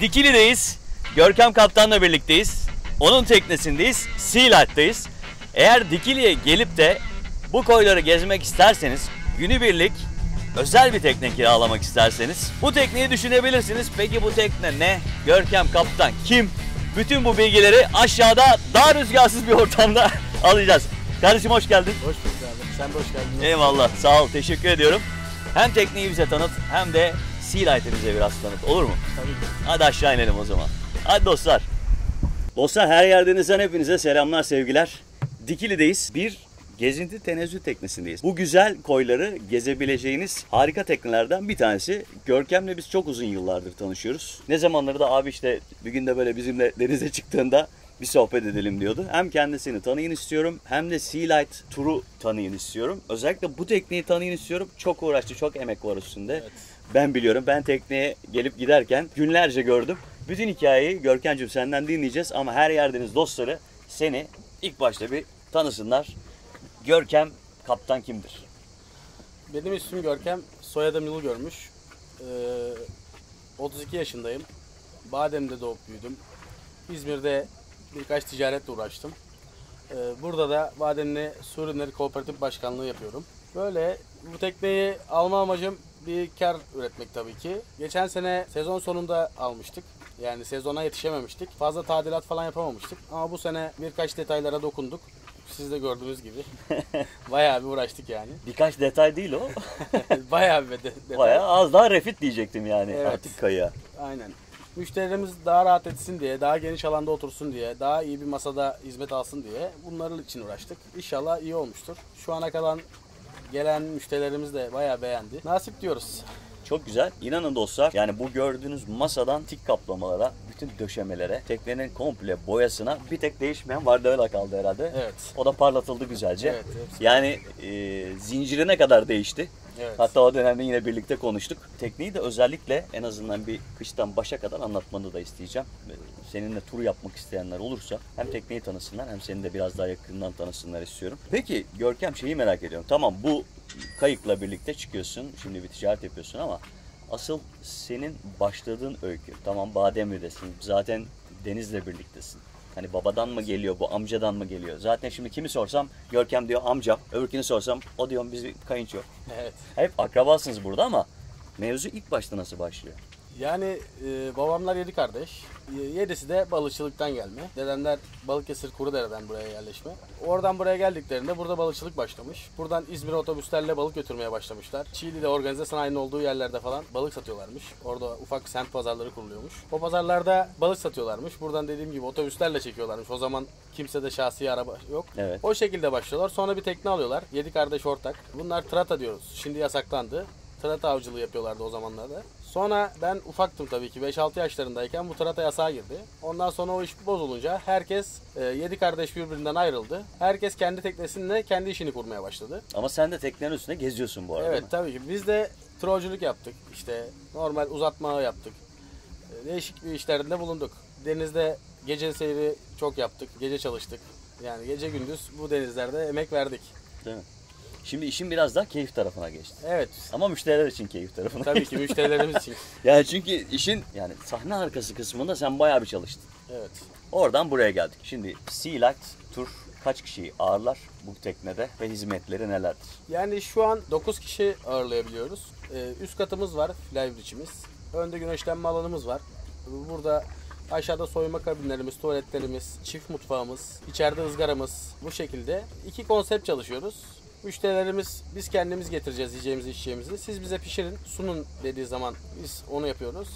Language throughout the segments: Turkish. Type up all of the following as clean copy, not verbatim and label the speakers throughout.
Speaker 1: Dikili'deyiz. Görkem Kaptan'la birlikteyiz. Onun teknesindeyiz. Sea Light'tayız. Eğer Dikili'ye gelip de bu koyları gezmek isterseniz, günübirlik özel bir tekne kiralamak isterseniz bu tekneyi düşünebilirsiniz. Peki bu tekne ne? Görkem Kaptan kim? Bütün bu bilgileri aşağıda daha rüzgarsız bir ortamda alacağız. Kardeşim hoş geldin.
Speaker 2: Hoş bulduk abi. Sen de hoş geldin.
Speaker 1: Eyvallah, sağ ol, teşekkür ediyorum. Hem tekneyi bize tanıt hem de Sea Light'ı bize biraz tanıt, olur mu?
Speaker 2: Tabii ki.
Speaker 1: Hadi aşağı inelim o zaman. Hadi dostlar. Dostlar, her yerdenizden hepinize selamlar, sevgiler. Dikili'deyiz. Bir gezinti tenezzül teknesindeyiz. Bu güzel koyları gezebileceğiniz harika teknelerden bir tanesi. Görkem'le biz çok uzun yıllardır tanışıyoruz. Ne zamanları da abi işte bir gün de böyle bizimle denize çıktığında bir sohbet edelim diyordu. Hem kendisini tanıyın istiyorum hem de Sea Light turu tanıyın istiyorum. Özellikle bu tekneyi tanıyın istiyorum. Çok uğraştı, çok emek var üstünde.
Speaker 2: Evet.
Speaker 1: Ben biliyorum. Ben tekneye gelip giderken günlerce gördüm. Bütün hikayeyi Görkem'cim senden dinleyeceğiz ama her yerdeniz dostları seni ilk başta bir tanısınlar. Görkem Kaptan kimdir?
Speaker 2: Benim ismim Görkem. Soyadım Yılı Görmüş. 32 yaşındayım. Badem'de doğup büyüdüm. İzmir'de birkaç ticaretle uğraştım. Burada da Bademli Su Ürünleri Kooperatif Başkanlığı yapıyorum. Böyle bu tekneyi alma amacım bir kar üretmek tabii ki. Geçen sene sezon sonunda almıştık. Yani sezona yetişememiştik. Fazla tadilat falan yapamamıştık. Ama bu sene birkaç detaylara dokunduk. Siz de gördüğünüz gibi. Bayağı bir uğraştık yani.
Speaker 1: Birkaç detay değil o.
Speaker 2: Bayağı bir detay.
Speaker 1: Bayağı az daha refit diyecektim yani
Speaker 2: Evet.
Speaker 1: artık kayığa.
Speaker 2: Aynen. Müşterilerimiz daha rahat etsin diye, daha geniş alanda otursun diye, daha iyi bir masada hizmet alsın diye bunların için uğraştık. İnşallah iyi olmuştur. Şu ana kadar gelen müşterilerimiz de bayağı beğendi. Nasip diyoruz.
Speaker 1: Çok güzel. İnanın dostlar, yani bu gördüğünüz masadan tik kaplamalara, bütün döşemelere, teknenin komple boyasına bir tek değişmeyen Vardavela kaldı herhalde.
Speaker 2: Evet.
Speaker 1: O da parlatıldı güzelce.
Speaker 2: Evet, hepsi.
Speaker 1: Yani zincirine kadar değişti.
Speaker 2: Evet.
Speaker 1: Hatta o dönemde yine birlikte konuştuk. Tekneyi de özellikle en azından bir kıştan başa kadar anlatmanı da isteyeceğim. Seninle tur yapmak isteyenler olursa hem tekneyi tanısınlar hem seni de biraz daha yakından tanısınlar istiyorum. Peki Görkem, şeyi merak ediyorum. Tamam, bu kayıkla birlikte çıkıyorsun. Şimdi bir ticaret yapıyorsun ama asıl senin başladığın öykü. Tamam, Bademli'desin. Zaten Deniz'le birliktesin. Hani babadan mı geliyor bu, amcadan mı geliyor? Zaten şimdi kimi sorsam Görkem diyor amcam. Öbürkünü sorsam o diyor biz kayınço.
Speaker 2: Evet.
Speaker 1: Hep akrabasınız burada ama mevzu ilk başta nasıl başlıyor?
Speaker 2: Yani babamlar 7 kardeş. 7'si de balıkçılıktan gelme. Dedemler Balıkesir Kurudere'den buraya yerleşme. Oradan buraya geldiklerinde burada balıkçılık başlamış. Buradan İzmir'e otobüslerle balık götürmeye başlamışlar. Çiğli'de organize sanayinin olduğu yerlerde falan balık satıyorlarmış. Orada ufak semt pazarları kuruluyormuş. O pazarlarda balık satıyorlarmış. Buradan dediğim gibi otobüslerle çekiyorlarmış. O zaman kimsede şahsi araba yok.
Speaker 1: Evet.
Speaker 2: O şekilde başlıyorlar. Sonra bir tekne alıyorlar. 7 kardeş ortak. Bunlar trata diyoruz. Şimdi yasaklandı. Trata avcılığı yapıyorlardı o zamanlarda. Sonra ben ufaktım tabii ki. 5-6 yaşlarındayken bu trata yasağa girdi. Ondan sonra o iş bozulunca herkes 7 kardeş birbirinden ayrıldı. Herkes kendi teknesinde kendi işini kurmaya başladı.
Speaker 1: Ama sen de teknenin üstünde geziyorsun bu arada.
Speaker 2: Evet tabii ki. Biz de trovculuk yaptık. İşte normal uzatma yaptık. Değişik bir işlerinde bulunduk. Denizde gece seyri çok yaptık. Gece çalıştık. Yani gece gündüz bu denizlerde emek verdik.
Speaker 1: Değil mi? Şimdi işin biraz daha keyif tarafına geçti.
Speaker 2: Evet.
Speaker 1: Ama müşteriler için keyif tarafına
Speaker 2: Tabii
Speaker 1: geçti.
Speaker 2: ki müşterilerimiz için.
Speaker 1: Yani çünkü işin yani sahne arkası kısmında sen bayağı bir çalıştın.
Speaker 2: Evet.
Speaker 1: Oradan buraya geldik. Şimdi Sea Light Tur kaç kişiyi ağırlar bu teknede ve hizmetleri nelerdir?
Speaker 2: Yani şu an 9 kişi ağırlayabiliyoruz. Üst katımız var, flybridge'imiz. Önde güneşlenme alanımız var. Burada aşağıda soyunma kabinlerimiz, tuvaletlerimiz, çift mutfağımız, içeride ızgaramız bu şekilde. 2 konsept çalışıyoruz. Müşterilerimiz biz kendimiz getireceğiz yiyeceğimizi, içeceğimizi. Siz bize pişirin, sunun dediği zaman biz onu yapıyoruz.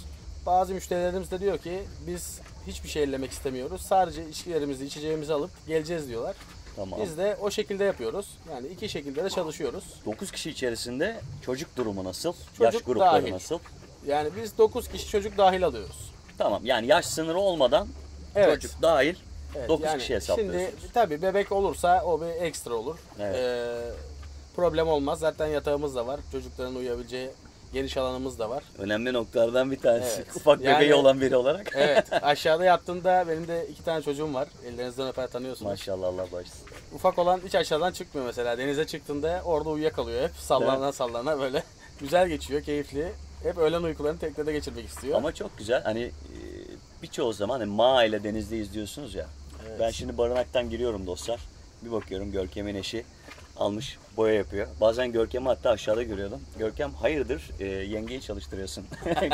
Speaker 2: Bazı müşterilerimiz de diyor ki biz hiçbir şey ellemek istemiyoruz. Sadece içkilerimizi, içeceğimizi alıp geleceğiz diyorlar.
Speaker 1: Tamam.
Speaker 2: Biz de o şekilde yapıyoruz. Yani 2 şekilde de çalışıyoruz.
Speaker 1: 9 kişi içerisinde çocuk durumu nasıl?
Speaker 2: Çocuk
Speaker 1: Yaş grupları
Speaker 2: dahil.
Speaker 1: nasıl?
Speaker 2: Yani biz 9 kişi çocuk dahil alıyoruz.
Speaker 1: Tamam, yani yaş sınırı olmadan
Speaker 2: Evet.
Speaker 1: çocuk dahil
Speaker 2: Evet,
Speaker 1: 9
Speaker 2: yani
Speaker 1: kişi hesaplıyorsunuz.
Speaker 2: Şimdi tabii bebek olursa o bir ekstra olur.
Speaker 1: Evet.
Speaker 2: Problem olmaz. Zaten yatağımız da var. Çocukların uyuyabileceği geniş alanımız da var.
Speaker 1: Önemli noktalardan bir tanesi.
Speaker 2: Evet.
Speaker 1: Ufak bebeği
Speaker 2: Yani-
Speaker 1: olan biri olarak.
Speaker 2: Evet. Aşağıda yattığında benim de 2 tane çocuğum var. Ellerinizden öper tanıyorsunuz.
Speaker 1: Maşallah, Allah başlasın.
Speaker 2: Ufak olan hiç aşağıdan çıkmıyor mesela. Denize çıktığında orada uyuyakalıyor hep. Sallana sallana böyle. Güzel geçiyor, keyifli. Hep öğlen uykularını teknede geçirmek istiyor.
Speaker 1: Ama çok güzel. Hani birçoğu zaman hani Maa ile denizde izliyorsunuz ya.
Speaker 2: Evet.
Speaker 1: Ben şimdi barınaktan giriyorum dostlar. Bir bakıyorum Görkem'in eşi almış boya yapıyor. Bazen Görkem'i hatta aşağıda görüyordum. Görkem hayırdır yengeyi çalıştırıyorsun.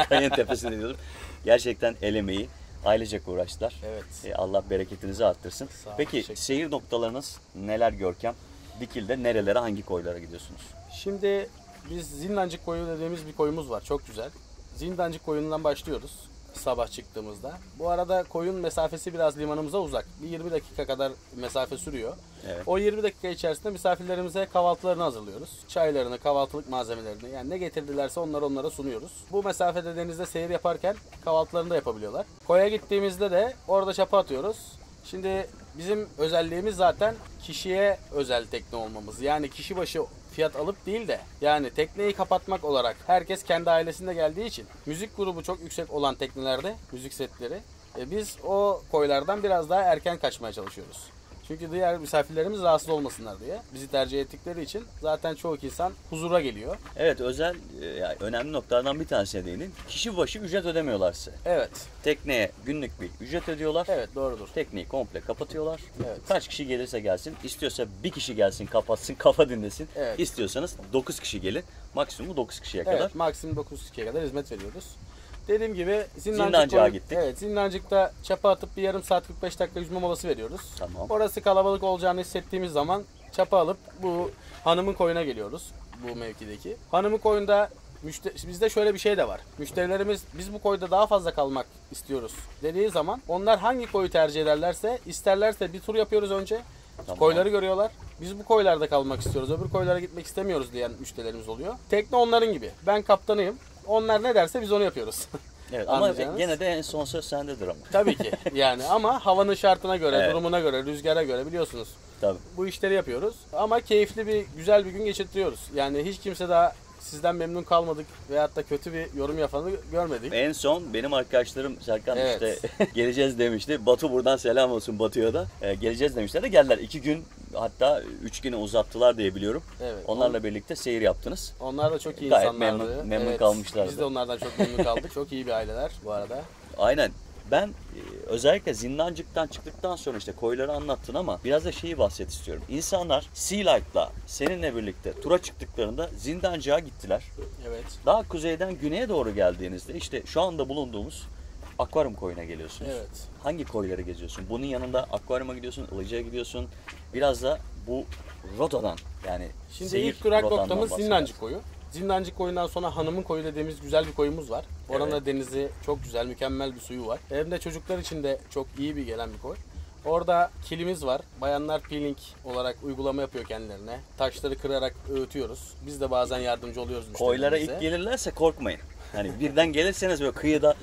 Speaker 1: Kayın tepesinde diyordum. Gerçekten el emeği. Ailecek uğraştılar.
Speaker 2: Evet.
Speaker 1: Allah bereketinizi arttırsın.
Speaker 2: Sağ olun,
Speaker 1: Peki
Speaker 2: teşekkür
Speaker 1: seyir noktalarınız neler Görkem? Dikil'de nerelere, hangi koylara gidiyorsunuz?
Speaker 2: Şimdi biz Zindancık Koyu dediğimiz bir koyumuz var. Çok güzel. Zindancık Koyu'ndan başlıyoruz sabah çıktığımızda. Bu arada koyun mesafesi biraz limanımıza uzak. Bir 20 dakika kadar mesafe sürüyor.
Speaker 1: Evet.
Speaker 2: O 20 dakika içerisinde misafirlerimize kahvaltılarını hazırlıyoruz. Çaylarını, kahvaltılık malzemelerini, yani ne getirdilerse onlara sunuyoruz. Bu mesafede denizde seyir yaparken kahvaltılarını da yapabiliyorlar. Koya gittiğimizde de orada çapa atıyoruz. Şimdi bizim özelliğimiz zaten kişiye özel tekne olmamız. Yani kişi başı fiyat alıp değil de yani tekneyi kapatmak olarak herkes kendi ailesinde geldiği için müzik grubu çok yüksek olan teknelerde müzik setleri biz o koylardan biraz daha erken kaçmaya çalışıyoruz. Çünkü diğer misafirlerimiz rahatsız olmasınlar diye bizi tercih ettikleri için zaten çoğu insan huzura geliyor.
Speaker 1: Evet, özel yani önemli noktalardan bir tanesine değinin. Kişi başı ücret ödemiyorlar size.
Speaker 2: Evet.
Speaker 1: Tekneye günlük bir ücret ödüyorlar.
Speaker 2: Evet, doğrudur.
Speaker 1: Tekneyi komple kapatıyorlar.
Speaker 2: Evet.
Speaker 1: Kaç kişi gelirse gelsin. İstiyorsa bir kişi gelsin, kapatsın, kafa dinlesin.
Speaker 2: Evet.
Speaker 1: İstiyorsanız 9 kişi gelin. Maksimum 9 kişiye kadar.
Speaker 2: Evet, maksimum 9 kişiye kadar hizmet veriyoruz. Dediğim gibi
Speaker 1: Zindancık'a gittik.
Speaker 2: Evet, Zindancık'ta çapa atıp bir yarım saat 45 dakika yüzme molası veriyoruz.
Speaker 1: Tamam.
Speaker 2: Orası kalabalık olacağını hissettiğimiz zaman çapa alıp bu hanımın koyuna geliyoruz. Bu mevkideki. Hanımın koyunda bizde şöyle bir şey de var. Müşterilerimiz biz bu koyda daha fazla kalmak istiyoruz dediği zaman onlar hangi koyu tercih ederlerse isterlerse bir tur yapıyoruz önce.
Speaker 1: Tamam.
Speaker 2: Koyları görüyorlar. Biz bu koylarda kalmak istiyoruz. Öbür koylara gitmek istemiyoruz diyen müşterilerimiz oluyor. Tekne onların gibi. Ben kaptanıyım. Onlar ne derse biz onu yapıyoruz.
Speaker 1: Evet, ama
Speaker 2: Anlayacağınız.
Speaker 1: gene de en son söz sendedir ama.
Speaker 2: Tabii ki yani ama havanın şartına göre,
Speaker 1: Evet.
Speaker 2: durumuna göre, rüzgara göre biliyorsunuz.
Speaker 1: Tabii.
Speaker 2: Bu işleri yapıyoruz ama keyifli güzel bir gün geçirtiyoruz. Yani hiç kimse daha sizden memnun kalmadık veyahut da kötü bir yorum yapanı görmedik.
Speaker 1: En son benim arkadaşlarım Serkan
Speaker 2: Evet.
Speaker 1: işte geleceğiz demişti. Batu buradan selam olsun Batu'ya da. Geleceğiz demişler de geldiler. 2 gün hatta 3 güne uzattılar diye biliyorum.
Speaker 2: Evet.
Speaker 1: Onlarla birlikte seyir yaptınız.
Speaker 2: Onlar da çok iyi
Speaker 1: Gayet
Speaker 2: insanlardı.
Speaker 1: memnun kalmışlardı.
Speaker 2: Biz de onlardan çok memnun kaldık. Çok iyi bir aileler bu arada.
Speaker 1: Aynen. Ben özellikle Zindancık'tan çıktıktan sonra işte koyları anlattın ama biraz da şeyi bahset istiyorum. İnsanlar Sea Light'la seninle birlikte tura çıktıklarında Zindancık'a gittiler.
Speaker 2: Evet.
Speaker 1: Daha kuzeyden güneye doğru geldiğinizde işte şu anda bulunduğumuz akvaryum koyuna geliyorsunuz.
Speaker 2: Evet.
Speaker 1: Hangi koyları geziyorsun? Bunun yanında akvaryuma gidiyorsun, Ilıca'ya gidiyorsun. Biraz da bu rotadan yani
Speaker 2: Şimdi
Speaker 1: seyir
Speaker 2: ilk durak
Speaker 1: rotandan
Speaker 2: noktamız
Speaker 1: bahseder.
Speaker 2: Zindancık Koyu. Zindancık Koyu'ndan sonra Hanımın Koyu dediğimiz güzel bir koyumuz var. Oranın
Speaker 1: Evet.
Speaker 2: da denizi çok güzel, mükemmel bir suyu var. Hem de çocuklar için de çok iyi bir gelen bir koy. Orada kilimiz var. Bayanlar peeling olarak uygulama yapıyor kendilerine. Taşları kırarak öğütüyoruz. Biz de bazen yardımcı oluyoruz
Speaker 1: Koylara
Speaker 2: müşterilerimize.
Speaker 1: ilk gelirlerse korkmayın. Hani birden gelirseniz böyle kıyıda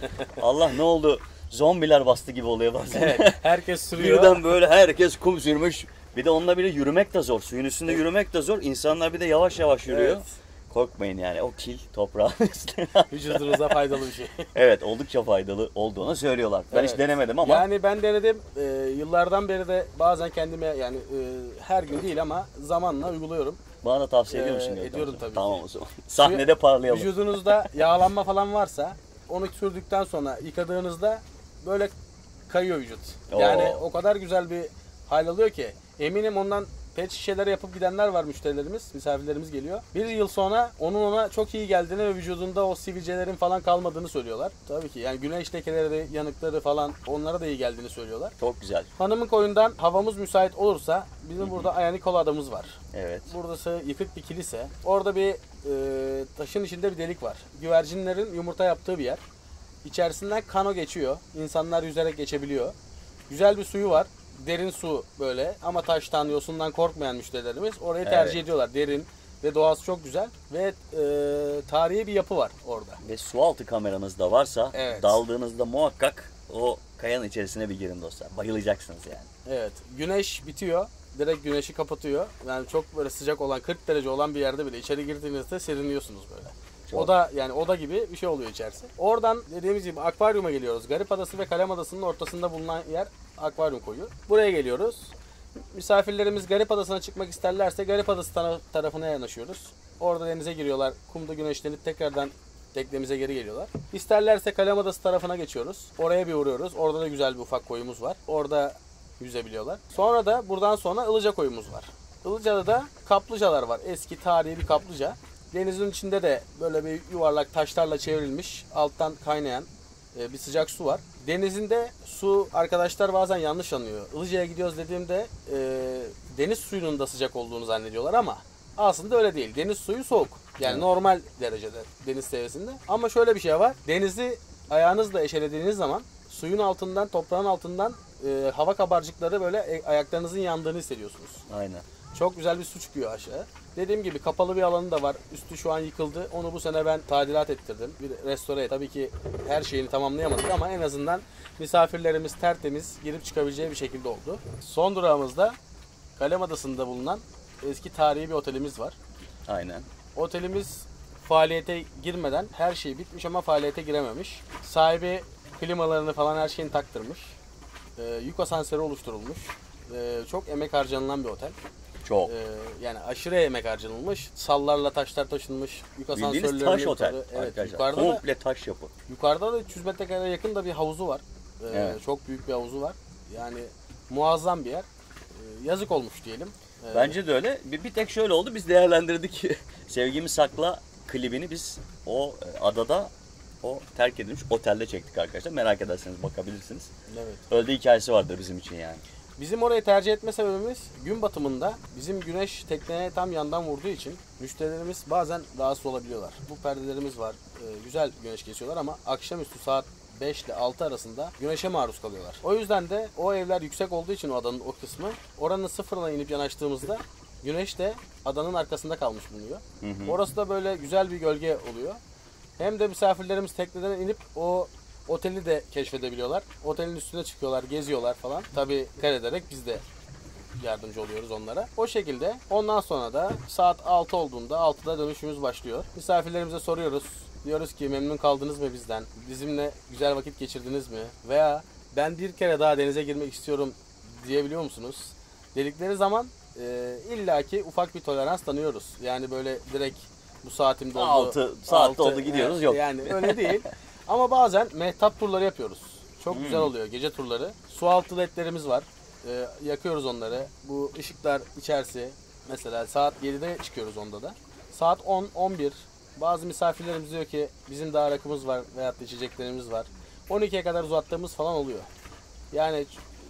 Speaker 1: Allah ne oldu zombiler bastı gibi oluyor bazen.
Speaker 2: Evet, herkes sürüyor.
Speaker 1: Birden böyle herkes kum sürmüş. Bir de onunla bile yürümek de zor. Suyun üstünde yürümek de zor. İnsanlar bir de yavaş yavaş yürüyor.
Speaker 2: Evet.
Speaker 1: Korkmayın yani o kil toprağın üstüne.
Speaker 2: Vücudunuza faydalı bir şey.
Speaker 1: Evet, oldukça faydalı olduğunu söylüyorlar. Ben hiç
Speaker 2: Evet.
Speaker 1: denemedim ama
Speaker 2: Yani ben denedim. Yıllardan beri de bazen kendime yani her gün değil ama zamanla uyguluyorum.
Speaker 1: bana da tavsiye ediyor musun? Gökhan
Speaker 2: ediyorum
Speaker 1: Hocam?
Speaker 2: tabii ki.
Speaker 1: Tamam o zaman. Sahnede parlayalım.
Speaker 2: Vücudunuzda yağlanma falan varsa onu sürdükten sonra yıkadığınızda böyle kayıyor vücut. Yani
Speaker 1: Oo.
Speaker 2: o kadar güzel bir hal alıyor ki eminim ondan pet şişeler yapıp gidenler var müşterilerimiz, misafirlerimiz geliyor. Bir yıl sonra onun ona çok iyi geldiğini ve vücudunda o sivilcelerin falan kalmadığını söylüyorlar. Tabii ki yani güneş lekeleri, yanıkları falan onlara da iyi geldiğini söylüyorlar.
Speaker 1: Çok güzel.
Speaker 2: Hanımın koyundan havamız müsait olursa bizim burada Ayanikola adamız var.
Speaker 1: Evet.
Speaker 2: Burası yıkık bir kilise. Orada bir taşın içinde bir delik var. Güvercinlerin yumurta yaptığı bir yer. İçerisinden kano geçiyor. İnsanlar yüzerek geçebiliyor. Güzel bir suyu var. Derin su böyle ama taştan, yosundan korkmayan müşterilerimiz orayı tercih
Speaker 1: Evet.
Speaker 2: ediyorlar. Derin ve doğası çok güzel ve tarihi bir yapı var orada.
Speaker 1: Ve sualtı kameranız da varsa
Speaker 2: Evet.
Speaker 1: daldığınızda muhakkak o kayanın içerisine bir girin dostlar. Bayılacaksınız yani.
Speaker 2: Evet. Güneş bitiyor. Direkt güneşi kapatıyor. Yani çok böyle sıcak olan 40 derece olan bir yerde bile içeri girdiğinizde serinliyorsunuz böyle.
Speaker 1: Çok.
Speaker 2: Oda yani oda gibi bir şey oluyor içerisi. Oradan dediğimiz gibi akvaryuma geliyoruz. Garip Adası ve Kalem Adası'nın ortasında bulunan yer akvaryum koyu. Buraya geliyoruz. Misafirlerimiz Garip Adası'na çıkmak isterlerse Garip Adası tarafına yanaşıyoruz. Orada denize giriyorlar. Kumda güneşlenip tekrardan teknemize geri geliyorlar. İsterlerse Kalemadası tarafına geçiyoruz. Oraya bir uğruyoruz. Orada da güzel bir ufak koyumuz var. Orada yüzebiliyorlar. Sonra da buradan sonra Ilıca koyumuz var. Ilıca'da da kaplıcalar var. Eski tarihi bir kaplıca. Denizin içinde de böyle bir yuvarlak taşlarla çevrilmiş, alttan kaynayan bir sıcak su var. Denizinde su, arkadaşlar bazen yanlış anlıyor. Ilıca'ya gidiyoruz dediğimde deniz suyunun da sıcak olduğunu zannediyorlar ama aslında öyle değil. Deniz suyu soğuk. Yani
Speaker 1: Evet.
Speaker 2: normal derecede deniz seviyesinde. Ama şöyle bir şey var. Denizi ayağınızla eşelediğiniz zaman suyun altından, toprağın altından hava kabarcıkları böyle ayaklarınızın yandığını hissediyorsunuz.
Speaker 1: Aynen.
Speaker 2: Çok güzel bir su çıkıyor aşağı. Dediğim gibi kapalı bir alanı da var. Üstü şu an yıkıldı. Onu bu sene ben tadilat ettirdim. Bir restore. Tabii ki her şeyini tamamlayamadık ama en azından misafirlerimiz tertemiz girip çıkabileceği bir şekilde oldu. Son durağımızda Kalemadası'nda bulunan eski tarihi bir otelimiz var.
Speaker 1: Aynen.
Speaker 2: Otelimiz faaliyete girmeden her şey bitmiş ama faaliyete girememiş. Sahibi klimalarını falan her şeyini taktırmış. Yük asansörü oluşturulmuş. Çok emek harcanılan bir otel.
Speaker 1: Çok.
Speaker 2: Yani aşırı emek harcanılmış. Sallarla taşlar taşınmış. Yük
Speaker 1: Bildiğiniz
Speaker 2: asansörlerinin
Speaker 1: taş otel
Speaker 2: yukarı- Evet,
Speaker 1: arkadaşlar.
Speaker 2: yukarıda da,
Speaker 1: Komple taş yapı.
Speaker 2: yukarıda da 300 metrekare yakın da bir havuzu var.
Speaker 1: Evet.
Speaker 2: Çok büyük bir havuzu var. Yani muazzam bir yer. Yazık olmuş diyelim.
Speaker 1: Bence de öyle. Bir tek şöyle oldu. Biz değerlendirdik. Sevgimi Sakla klibini biz o adada, o terk edilmiş otelde çektik arkadaşlar. Merak ederseniz bakabilirsiniz.
Speaker 2: Evet.
Speaker 1: Öyle de hikayesi vardır bizim için yani.
Speaker 2: Bizim orayı tercih etme sebebimiz gün batımında bizim güneş tekneye tam yandan vurduğu için müşterilerimiz bazen rahatsız olabiliyorlar. Bu perdelerimiz var. Güzel güneş geçiyorlar ama akşamüstü saat 5 ile 6 arasında güneşe maruz kalıyorlar. O yüzden de o evler yüksek olduğu için o adanın o kısmı oranın sıfırına inip yanaştığımızda güneş de adanın arkasında kalmış bulunuyor. Orası da böyle güzel bir gölge oluyor. Hem de misafirlerimiz tekneden inip o oteli de keşfedebiliyorlar. Otelin üstüne çıkıyorlar, geziyorlar falan. Tabii ederek biz de yardımcı oluyoruz onlara. O şekilde ondan sonra da saat 6 olduğunda 6'da dönüşümüz başlıyor. Misafirlerimize soruyoruz. Diyoruz ki memnun kaldınız mı bizden? Bizimle güzel vakit geçirdiniz mi? Veya ben bir kere daha denize girmek istiyorum diyebiliyor musunuz? Dedikleri zaman illaki ufak bir tolerans tanıyoruz. Yani böyle direkt bu saatimde oldu.
Speaker 1: 6 saatte oldu gidiyoruz yok.
Speaker 2: Yani öyle değil. Ama bazen mehtap turları yapıyoruz. Çok güzel oluyor gece turları. Su altı ledlerimiz var. Yakıyoruz onları. Bu ışıklar içerisi mesela saat 7'de çıkıyoruz onda da. Saat 10, 11. Bazı misafirlerimiz diyor ki bizim daha rakımız var veyahut da içeceklerimiz var. 12'ye kadar uzattığımız falan oluyor. Yani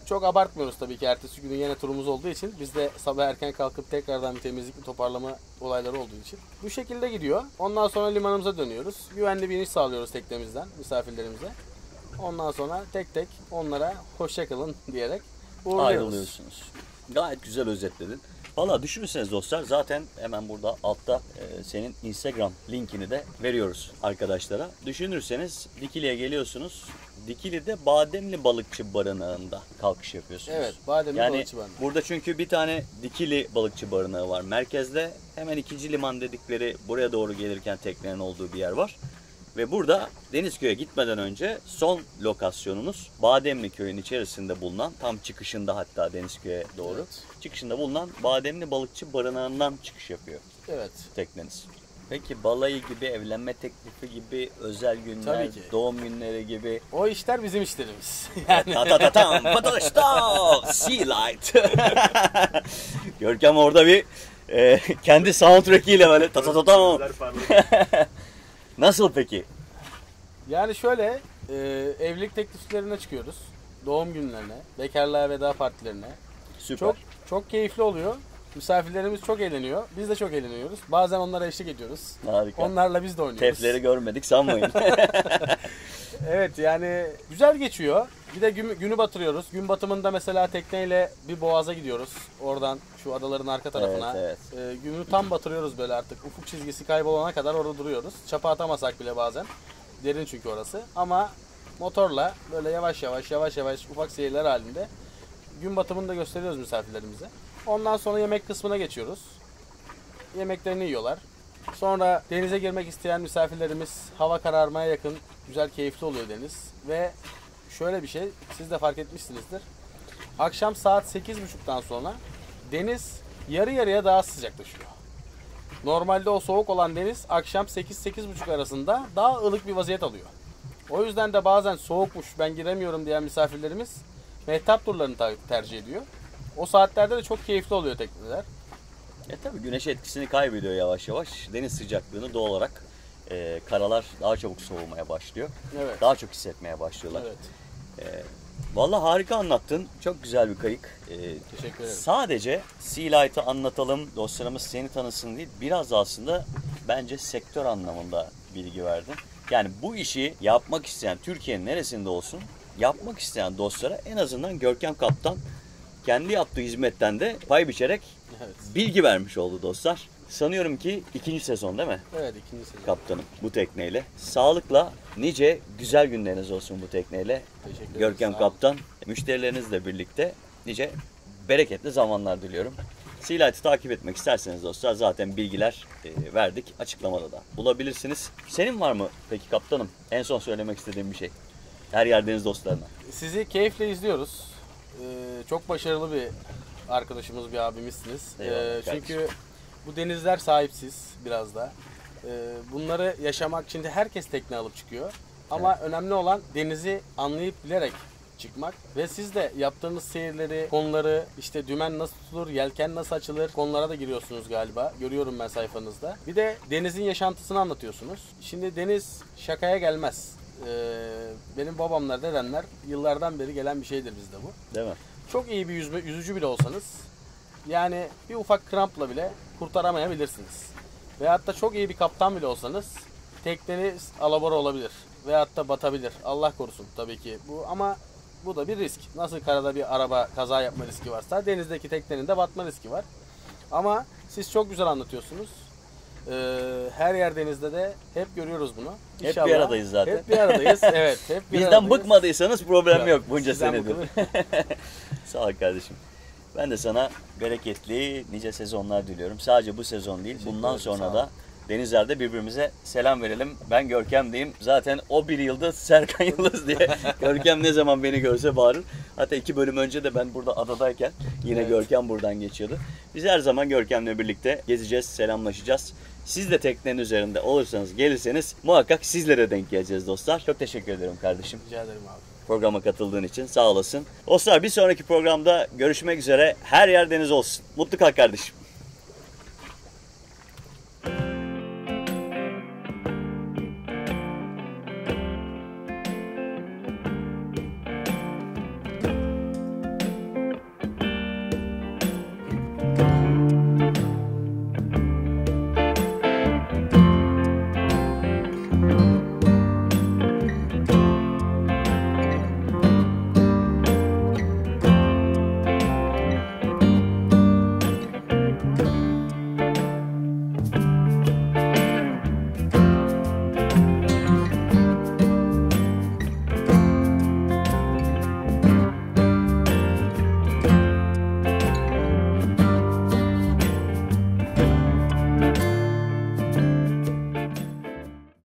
Speaker 2: çok abartmıyoruz tabii ki ertesi günün yine turumuz olduğu için. Biz de sabah erken kalkıp tekrardan bir temizlik, bir toparlama olayları olduğu için. Bu şekilde gidiyor. Ondan sonra limanımıza dönüyoruz. Güvenli bir iniş sağlıyoruz teknemizden misafirlerimize. Ondan sonra tek tek onlara hoşça kalın diyerek uğurluyoruz.
Speaker 1: Ayrılıyorsunuz. Gayet güzel özetledin. Valla düşünürseniz dostlar zaten hemen burada altta senin Instagram linkini de veriyoruz arkadaşlara. Düşünürseniz Dikili'ye geliyorsunuz. Dikili'de Bademli Balıkçı Barınağı'nda kalkış yapıyorsunuz.
Speaker 2: Evet, Bademli
Speaker 1: yani
Speaker 2: Balıkçı Barınağı.
Speaker 1: burada çünkü bir tane Dikili Balıkçı Barınağı var. Merkezde hemen ikinci liman dedikleri buraya doğru gelirken teknenin olduğu bir yer var. Ve burada Denizköy'e gitmeden önce son lokasyonumuz Bademli Köy'ün içerisinde bulunan, tam çıkışında hatta Denizköy'e doğru,
Speaker 2: Evet.
Speaker 1: çıkışında bulunan Bademli Balıkçı Barınağı'ndan çıkış yapıyor
Speaker 2: Evet.
Speaker 1: tekneniz. Peki balayı gibi, evlenme teklifi gibi, özel günler,
Speaker 2: Tabii ki.
Speaker 1: doğum günleri gibi.
Speaker 2: O işler bizim işlerimiz. Yani
Speaker 1: Ta ta ta tam, patoşta, sea light. Görkem orada bir kendi soundtrack'iyle böyle ta ta ta tam. Nasıl peki?
Speaker 2: Yani şöyle evlilik tekliflerine çıkıyoruz. Doğum günlerine, bekarlığa veda partilerine.
Speaker 1: Süper.
Speaker 2: Çok keyifli oluyor. Misafirlerimiz çok eğleniyor. Biz de çok eğleniyoruz. Bazen onlara eşlik ediyoruz.
Speaker 1: Harika.
Speaker 2: Onlarla biz de oynuyoruz.
Speaker 1: Tefleri görmedik sanmayın.
Speaker 2: Evet yani güzel geçiyor. Bir de günü batırıyoruz. Gün batımında mesela tekneyle bir boğaza gidiyoruz. Oradan şu adaların arka tarafına.
Speaker 1: Evet,
Speaker 2: Günü tam batırıyoruz böyle artık. Ufuk çizgisi kaybolana kadar orada duruyoruz. Çapa atamasak bile bazen. Derin çünkü orası. Ama motorla böyle yavaş yavaş ufak seyirler halinde gün batımını da gösteriyoruz misafirlerimize. Ondan sonra yemek kısmına geçiyoruz. Yemeklerini yiyorlar. Sonra denize girmek isteyen misafirlerimiz hava kararmaya yakın güzel keyifli oluyor deniz. Ve şöyle bir şey siz de fark etmişsinizdir. Akşam saat 8.30'dan sonra deniz yarı yarıya daha sıcaklaşıyor. Normalde o soğuk olan deniz akşam 8-8.30 arasında daha ılık bir vaziyet alıyor. O yüzden de bazen soğukmuş ben giremiyorum diyen misafirlerimiz mehtap turlarını tercih ediyor. O saatlerde de çok keyifli oluyor tekneler.
Speaker 1: Tabii güneş etkisini kaybediyor yavaş yavaş. Deniz sıcaklığını doğal olarak karalar daha çabuk soğumaya başlıyor.
Speaker 2: Evet.
Speaker 1: Daha çok hissetmeye başlıyorlar.
Speaker 2: Evet.
Speaker 1: Vallahi harika anlattın. Çok güzel bir kayık.
Speaker 2: Teşekkür ederim.
Speaker 1: Sadece Sea Light'ı anlatalım, dostlarımız seni tanısın değil. Biraz da aslında bence sektör anlamında bilgi verdin. Yani bu işi yapmak isteyen, Türkiye'nin neresinde olsun, yapmak isteyen dostlara en azından Görkem Kaptan kendi yaptığı hizmetten de pay biçerek
Speaker 2: Evet.
Speaker 1: bilgi vermiş oldu dostlar. Sanıyorum ki 2. sezon değil mi?
Speaker 2: Evet, ikinci sezon.
Speaker 1: Kaptanım bu tekneyle. Sağlıkla nice güzel günleriniz olsun bu tekneyle.
Speaker 2: Teşekkür ederim.
Speaker 1: Görkem
Speaker 2: Sağ olun.
Speaker 1: Kaptan müşterilerinizle birlikte nice bereketli zamanlar diliyorum. Sea Light'ı takip etmek isterseniz dostlar zaten bilgiler verdik açıklamada da bulabilirsiniz. Senin var mı peki kaptanım en son söylemek istediğim bir şey? Her yerdeniz dostlarına.
Speaker 2: Sizi keyifle izliyoruz. Çok başarılı bir arkadaşımız, bir abimizsiniz.
Speaker 1: Eyvallah
Speaker 2: Çünkü bu denizler sahipsiz biraz da. Bunları yaşamak için de herkes tekne alıp çıkıyor. Ama önemli olan denizi anlayıp bilerek çıkmak. Ve siz de yaptığınız seyirleri, konuları, işte dümen nasıl tutulur, yelken nasıl açılır, konulara da giriyorsunuz galiba. Görüyorum ben sayfanızda. Bir de denizin yaşantısını anlatıyorsunuz. Şimdi deniz şakaya gelmez. Benim babamlar, dedemler yıllardan beri gelen bir şeydir bizde bu.
Speaker 1: Değil mi?
Speaker 2: Çok iyi bir yüzücü bile olsanız yani bir ufak krampla bile kurtaramayabilirsiniz. Veyahut da çok iyi bir kaptan bile olsanız tekneniz alabora olabilir. Veyahut da batabilir. Allah korusun tabii ki bu, ama bu da bir risk. Nasıl karada bir araba kaza yapma riski varsa denizdeki teknenin de batma riski var. Ama siz çok güzel anlatıyorsunuz. Her yer denizde de hep görüyoruz bunu.
Speaker 1: Hep bir aradayız zaten.
Speaker 2: Hep bir aradayız. Evet, hep bir
Speaker 1: Bizden
Speaker 2: aradayız.
Speaker 1: bıkmadıysanız problem
Speaker 2: Yok,
Speaker 1: yok bunca
Speaker 2: sizden
Speaker 1: senedir.
Speaker 2: bıkmadım.
Speaker 1: Sağ ol kardeşim. Ben de sana bereketli nice sezonlar diliyorum. Sadece bu sezon değil, bundan
Speaker 2: ederim,
Speaker 1: sonra
Speaker 2: sağ ol.
Speaker 1: da denizlerde birbirimize selam verelim. Ben Görkem diyeyim. Zaten o bir yıldız Serkan Yıldız diye. Görkem ne zaman beni görse bağırır. Hatta 2 bölüm önce de ben burada adadayken yine
Speaker 2: Evet.
Speaker 1: Görkem buradan geçiyordu. Biz her zaman Görkem'le birlikte gezeceğiz, selamlaşacağız. Siz de teknenin üzerinde olursanız, gelirseniz muhakkak sizlere denk geleceğiz dostlar. Çok teşekkür ederim kardeşim.
Speaker 2: Rica ederim abi.
Speaker 1: Programa katıldığın için sağ olasın. Dostlar bir sonraki programda görüşmek üzere. Her yer deniz olsun. Mutlu kal kardeşim.